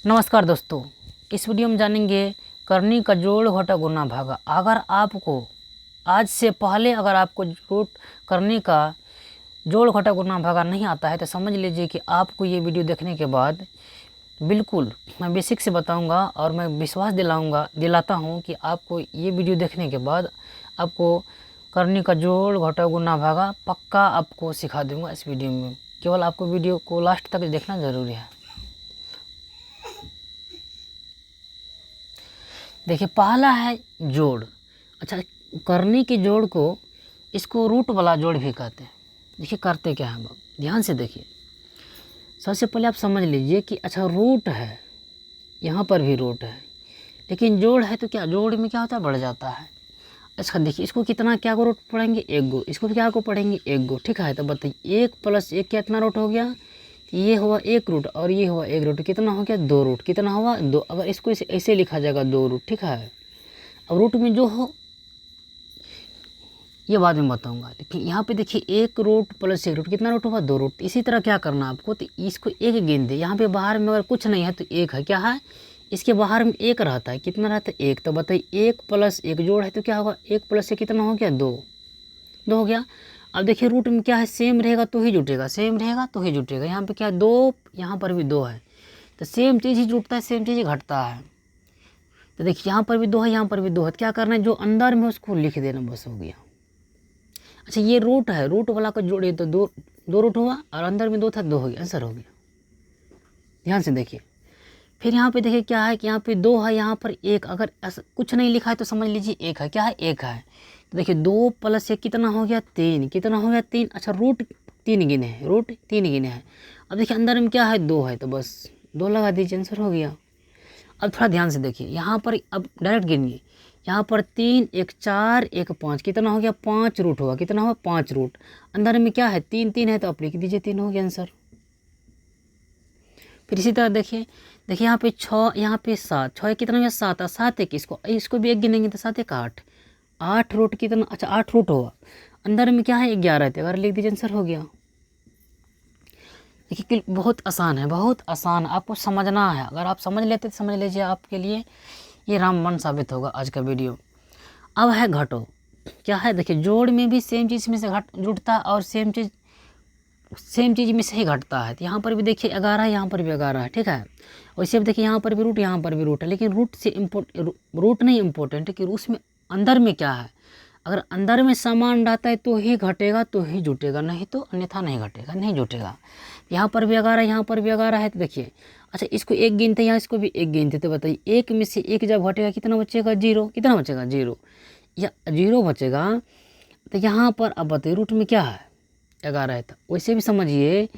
नमस्कार दोस्तों, इस वीडियो में जानेंगे करनी का जोड़ घटा गुना भागा। अगर आपको आज से पहले अगर आपको रूट करने का जोड़ घटा गुना भागा नहीं आता है तो समझ लीजिए कि आपको ये वीडियो देखने के बाद बिल्कुल मैं बेसिक से बताऊंगा और मैं विश्वास दिलाता हूँ कि आपको ये वीडियो देखने के बाद आपको करनी का जोड़ घटा गुना भागा पक्का आपको सिखा दूँगा इस वीडियो में। केवल आपको वीडियो को लास्ट तक देखना ज़रूरी है। देखिए, पहला है जोड़। अच्छा, करनी के जोड़ को इसको रूट वाला जोड़ भी कहते हैं। देखिए करते क्या है, ध्यान से देखिए। सबसे पहले आप समझ लीजिए कि अच्छा रूट है, यहाँ पर भी रूट है, लेकिन जोड़ है तो क्या जोड़ में क्या होता है, बढ़ जाता है। अच्छा देखिए, इसको कितना क्या को रूट पढ़ेंगे, एक गो। इसको भी क्या को पढ़ेंगे, एक गो। ठीक है, तो बताइए 1 + 1 कितना रूट हो गया, ये हुआ 1 रूट और ये हुआ 1 रूट, कितना हो गया 2 रूट। कितना हुआ 2। अगर इसको ऐसे लिखा जाएगा 2 रूट। ठीक है, अब रूट में जो हो ये बाद में बताऊंगा, लेकिन यहाँ पे देखिए 1 रूट + 1 रूट कितना रूट हुआ 2 रूट। इसी तरह क्या करना आपको, तो इसको एक गिन दे। यहाँ पे बाहर में अगर कुछ नहीं है तो 1 है, क्या है, इसके बाहर में 1 रहता है। कितना रहता है 1। तो बताइए 1 + 1 जोड़ है तो क्या होगा, 1 + 1 कितना हो गया 2 हो गया। अब देखिए रूट में क्या है, सेम रहेगा तो ही जुटेगा, सेम रहेगा तो ही जुटेगा। यहाँ पे क्या है 2, यहाँ पर भी 2 है, तो सेम चीज़ ही जुटता है, सेम चीज़ ही घटता है। तो देखिए यहाँ पर भी 2 है, यहाँ पर भी 2 है, क्या करना है, जो अंदर में उसको लिख देना, बस हो गया। अच्छा ये रूट है, रूट वाला का जोड़िए तो 2 रूट हुआ और अंदर में 2 था, 2 हो गया, आंसर हो गया। ध्यान से देखिए। फिर यहाँ पे देखिए क्या है कि यहाँ पे 2 है, यहाँ पर 1। अगर ऐसा कुछ नहीं लिखा है तो समझ लीजिए 1 है, क्या है 1 है। तो देखिए 2 + 1 कितना हो गया 3। कितना हो गया 3। अच्छा रूट 3 गिने हैं, रूट 3 गिने हैं। अब देखिए अंदर में क्या है 2 है, तो बस 2 लगा दीजिए, आंसर हो गया। अब थोड़ा ध्यान से देखिए, यहाँ पर अब डायरेक्ट गिनिए। यहाँ पर 3 1 4 1 5 कितना हो गया 5 रूट हुआ। कितना हुआ 5 रूट। अंदर में क्या है 3 3 है, तो आप लिख दीजिए 3 हो गया आंसर। फिर इसी तरह देखिए यहाँ पे 6, यहाँ पे 7। 6 कितना हो गया 7 और 7 1, इसको भी एक गिनेंगे तो 7 1 8। 8 रूट कितना, अच्छा 8 रूट हुआ। अंदर में क्या है 11 है, तो 11 लिख दीजिए, आंसर हो गया। देखिए कि बहुत आसान है, बहुत आसान, आपको समझना है। अगर आप समझ लेते तो समझ लीजिए आपके लिए ये रामबाण साबित होगा आज का वीडियो। अब है घटो। क्या है, देखिए जोड़ में भी सेम चीज़ में से जुटता है और सेम चीज़ में से ही घटता है। तो यहाँ पर भी देखिए 11 है, यहाँ पर भी 11 है। ठीक है, वैसे अब देखिए यहाँ पर भी रूट, यहाँ पर भी रूट है, लेकिन रूट नहीं इम्पोर्टेंट है कि उसमें अंदर में क्या है। अगर अंदर में सामान रहता है तो ही घटेगा, तो ही जुटेगा, नहीं तो अन्यथा नहीं घटेगा, नहीं जुटेगा। यहाँ पर भी 11, यहाँ पर भी 11 है, तो देखिए अच्छा इसको एक गिनते, यहाँ इसको भी एक गिनते, तो बताइए 1 में से 1 जब घटेगा कितना बचेगा 0। कितना बचेगा 0, या 0 बचेगा। तो यहाँ पर अब बताइए रूट में क्या है 11 है, तो वैसे भी समझिए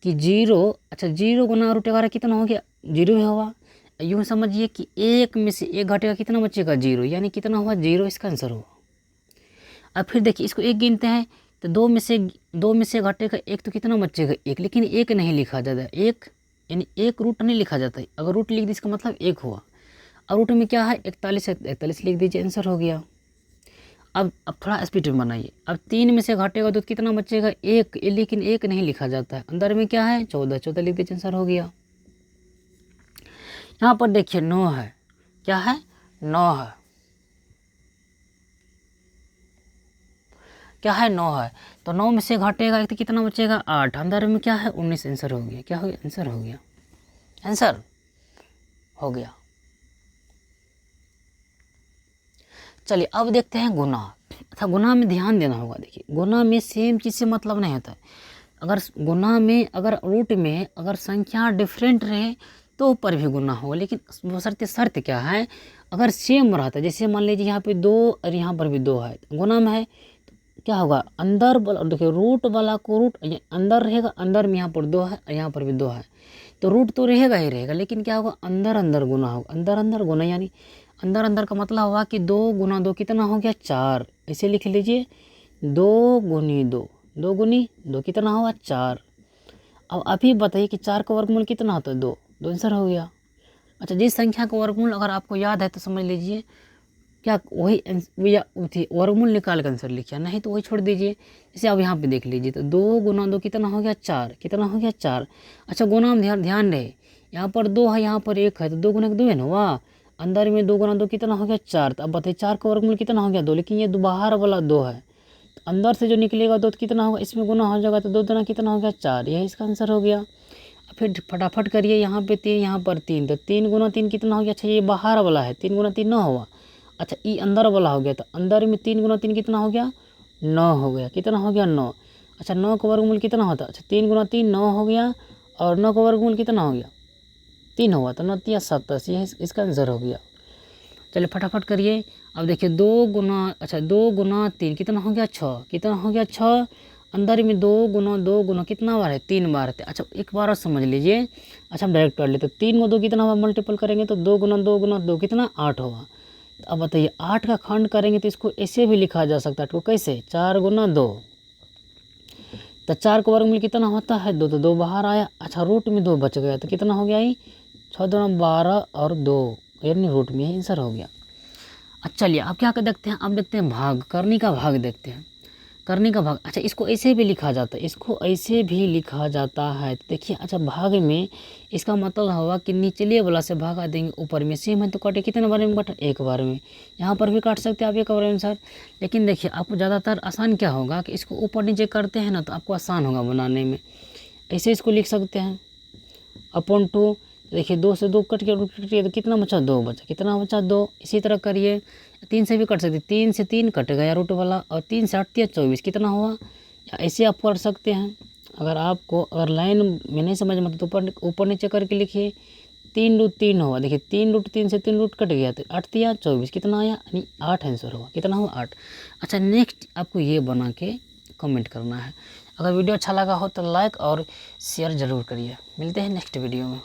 कि 0। अच्छा 0 गुना रूट 11 कितना हो गया 0 ही होगा। यूँ समझिए कि 1 में से 1 घटेगा कितना बचेगा 0, यानी कितना हुआ 0, इसका आंसर हुआ। अब फिर देखिए इसको एक गिनते हैं, तो 2 में से घटेगा 1, तो कितना बचेगा 1, लेकिन 1 नहीं लिखा जाता, 1 यानी 1 रूट नहीं लिखा जाता है। अगर रूट लिख दी इसका मतलब 1 हुआ। अब रूट में क्या है 41 है, 41 लिख दीजिए, आंसर हो गया। अब थोड़ा स्पीड में बनाइए। अब 3 में से घटेगा तो कितना बचेगा 1, लेकिन 1 नहीं लिखा जाता है। अंदर में क्या है 14, 14 लिख दीजिए, आंसर हो गया। यहाँ पर देखिए 9 है, क्या है 9 है, क्या है 9 है। तो 9 में से घटेगा 1 तो कितना बचेगा 8। अंदर में क्या है 19, आंसर हो गया। क्या हो गया, आंसर हो गया, आंसर हो गया। चलिए अब देखते हैं गुना। अच्छा गुना में ध्यान देना होगा। देखिए गुना में सेम चीज़ से मतलब नहीं होता है। अगर गुना में अगर रूट में अगर संख्या डिफरेंट रहे तो ऊपर भी गुना होगा, लेकिन वो शर्त क्या है, अगर सेम रहता है, जैसे मान लीजिए यहाँ पे 2 और यहाँ पर भी 2 है, गुना में है, क्या होगा अंदर वाला, देखिए रूट वाला को रूट अंदर रहेगा, अंदर में यहाँ पर 2 है और यहाँ पर भी 2 है, तो रूट तो रहेगा ही रहेगा, लेकिन क्या होगा अंदर अंदर गुना होगा। अंदर अंदर गुना यानी अंदर अंदर का मतलब हुआ कि 2 गुना 2 कितना हो गया 4। ऐसे लिख लीजिए 2 गुनी 2, 2 गुनी 2 कितना हुआ 4। अब अभी बताइए कि 4 का वर्गमूल कितना होता है 2, 2 आंसर हो गया। अच्छा जिस संख्या का वर्गमूल अगर आपको याद है तो समझ लीजिए क्या वही थी, वर्गमूल निकाल कर आंसर लिखिए, नहीं तो वही छोड़ दीजिए। जैसे अब यहाँ पे देख लीजिए तो 2 गुना 2 कितना हो गया 4। कितना हो गया 4। अच्छा गुना में ध्यान रहे, यहाँ पर 2 है, यहाँ पर 1 है, तो 2 गुना 2 है ना, वाह। अंदर में 2 गुना 2 कितना हो गया 4। तो अब बताइए 4 का वर्गमूल कितना हो गया 2, लेकिन ये बाहर वाला 2 है, तो अंदर से जो निकलेगा 2 तो कितना होगा, इसमें गुना हो जाएगा, तो 2 दुना कितना हो गया 4, यही इसका आंसर हो गया। फिर फटाफट करिए, यहाँ पे 3, यहाँ पर 3, तो 3 गुना 3 कितना हो गया, अच्छा ये बाहर वाला है, 3 गुना 3 9 हुआ। अच्छा ये अंदर वाला हो गया, तो अंदर में 3 गुना 3 कितना हो गया 9 हो गया, कितना हो गया 9। अच्छा 9 का वर्गमूल कितना होता है, अच्छा 3 गुना 3 9 हो गया, और 9 का वर्गमूल कितना हो गया 3 हुआ, तो 9 3 27, ये इसका आंसर हो गया। चलिए फटाफट करिए। अब देखिए 2 गुना 3 कितना हो गया 6, कितना हो गया 6। अंदर में 2 गुना कितना बार है 3 बार है। अच्छा एक बार और समझ लीजिए, अच्छा हम डायरेक्ट कर लेते, 3 को 2 कितना हुआ मल्टीपल करेंगे तो 2 गुना 2 कितना 8 होगा। तो अब बताइए 8 का खंड करेंगे तो इसको ऐसे भी लिखा जा सकता है, तो कैसे 4 गुना 2, तो 4 का वर्गमूल कितना होता है 2, तो 2 बाहर आया। अच्छा रूट में 2 बच गया, तो कितना हो गया ये 6 दूना 12 और 2, यानी रूट में ही आंसर हो गया। अच्छा चलिए अब क्या कर देखते हैं, अब देखते हैं भाग, करनी का भाग देखते हैं, करने का भाग। अच्छा इसको ऐसे भी लिखा जाता है, इसको ऐसे भी लिखा जाता है, तो देखिए अच्छा भाग में इसका मतलब होगा कि निचले वाला से भागा देंगे ऊपर में, सेम है तो काटे कितने बार में काटा एक बार में। यहाँ पर भी काट सकते हैं आप एक बार में सर, लेकिन देखिए आपको ज़्यादातर आसान क्या होगा कि इसको ऊपर नीचे करते हैं ना, तो आपको आसान होगा बनाने में। ऐसे इसको लिख सकते हैं अपॉन 2, देखिए 2 से 2 कट गया तो कितना बचा 2 बचा, कितना बचा 2। इसी तरह करिए 3 से भी कट सकते, 3 से 3 कट गया रूट वाला, और 3 से 8 3 24 कितना हुआ। या ऐसे आप कर सकते हैं, अगर लाइन में नहीं समझ में तो ऊपर नीचे करके लिखिए। 3 रूट 3 हुआ, देखिए 3 रूट 3 से 3 रूट कट गया, तो 8 3 24 कितना आया, यानी 8 आंसर हुआ, कितना हुआ 8। अच्छा नेक्स्ट आपको ये बना के कमेंट करना है। अगर वीडियो अच्छा लगा हो तो लाइक और शेयर ज़रूर करिए। मिलते हैं नेक्स्ट वीडियो में।